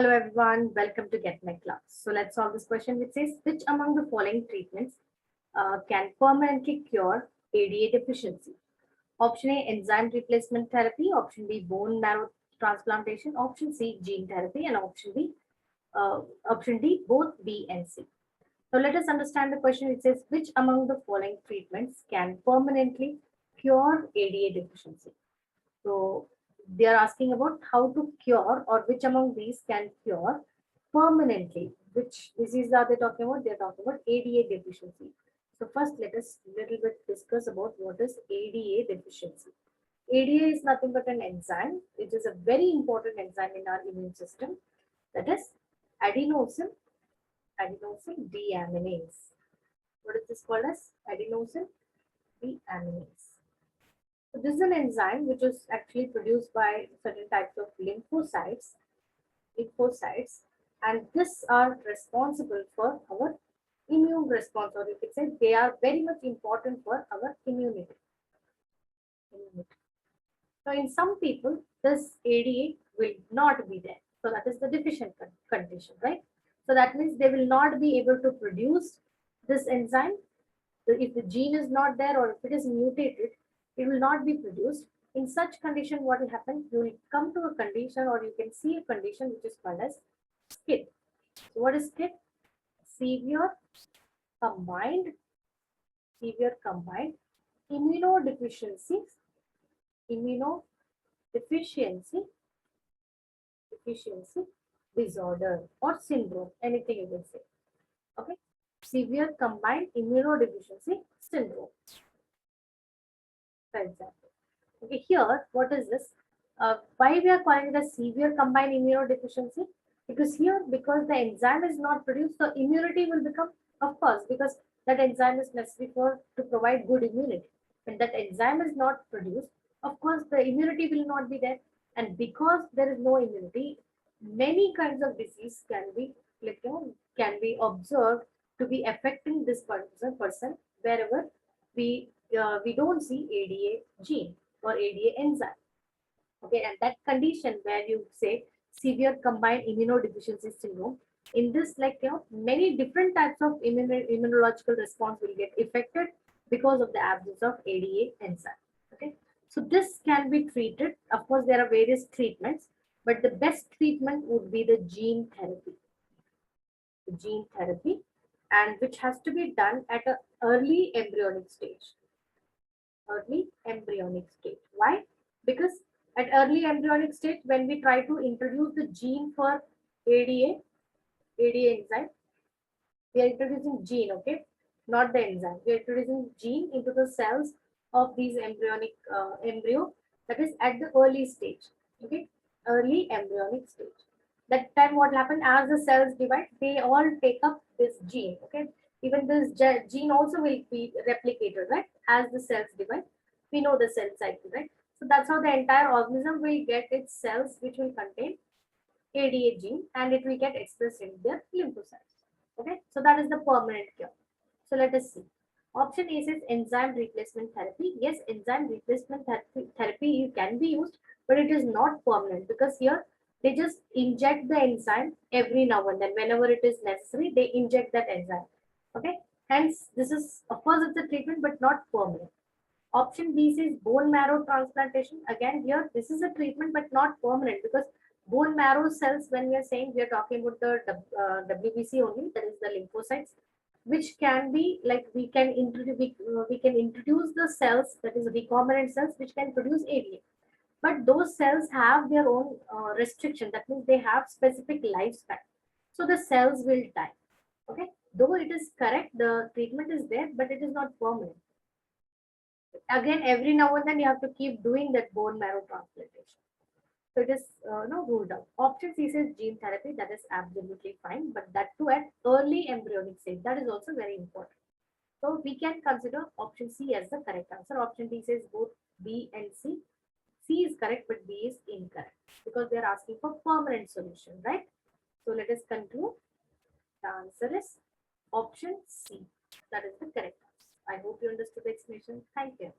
Hello everyone, welcome to Get My Class. So let's solve this question which says which among the following treatments can permanently cure ADA deficiency? Option A, enzyme replacement therapy. Option B, bone marrow transplantation. Option C, gene therapy. And option D, both B and C. So let us understand the question. It says which among the following treatments can permanently cure ADA deficiency? So they are asking about how to cure or which among these can cure permanently. Which disease are they talking about? They are talking about ADA deficiency. So first let us little bit discuss about what is ADA deficiency. ADA is nothing but an enzyme. It is a very important enzyme in our immune system. That is adenosine deaminase. What is this called as? Adenosine deaminase. So this is an enzyme which is actually produced by certain types of lymphocytes, and this are responsible for our immune response, or you could say they are very much important for our immunity. So in some people, this ADA will not be there. So that is the deficient condition, right? So that means they will not be able to produce this enzyme. So if the gene is not there or if it is mutated, it will not be produced. In such condition, what will happen? You will come to a condition or you can see a condition which is called as SCID. So what is SCID? Severe combined immunodeficiency disorder or syndrome, anything you will say. Okay, severe combined immunodeficiency syndrome, for example. Okay, here, what is this? Why we are calling it a severe combined immunodeficiency? Because the enzyme is not produced, so immunity will become, of course, because that enzyme is necessary to provide good immunity. When that enzyme is not produced, of course, the immunity will not be there. And because there is no immunity, many kinds of disease can be observed to be affecting this person wherever we don't see ADA gene or ADA enzyme. Okay, and that condition where you say severe combined immunodeficiency syndrome, in this, many different types of immunological response will get affected because of the absence of ADA enzyme. Okay, so this can be treated. Of course, there are various treatments, but the best treatment would be the gene therapy. The gene therapy, and which has to be done at an early embryonic stage. Why? Because at early embryonic stage, when we try to introduce the gene for ADA enzyme, we are introducing gene, okay, not the enzyme. We are introducing gene into the cells of these embryonic embryo, that is at the early stage, okay, early embryonic stage. That time what happened, as the cells divide, they all take up this gene, okay. Even this gene also will be replicated, right, as the cells divide. We know the cell cycle, right? So that's how the entire organism will get its cells which will contain ADA gene, and it will get expressed in their lymphocytes. Okay, so that is the permanent cure. So let us see. Option A says enzyme replacement therapy. Yes, enzyme replacement therapy can be used, but it is not permanent, because here they just inject the enzyme every now and then. Whenever it is necessary, they inject that enzyme. Okay, hence this is, of course, it's a treatment but not permanent. Option B says bone marrow transplantation. Again, here this is a treatment but not permanent, because bone marrow cells, when we are saying, we are talking about the WBC only, that is the lymphocytes, which can be like we can introduce the cells, that is recombinant cells, which can produce ADA. But those cells have their own restriction. That means they have specific lifespan. So the cells will die. Okay, though it is correct, the treatment is there, but it is not permanent. Again, every now and then you have to keep doing that bone marrow transplantation. So it is ruled out. Option C says gene therapy. That is absolutely fine, but that too at early embryonic stage. That is also very important. So we can consider option C as the correct answer. Option D says both B and C. C is correct, but B is incorrect, because they are asking for permanent solution, right? So let us conclude. The answer is option C. That is the correct answer. I hope you understood the explanation. Thank you.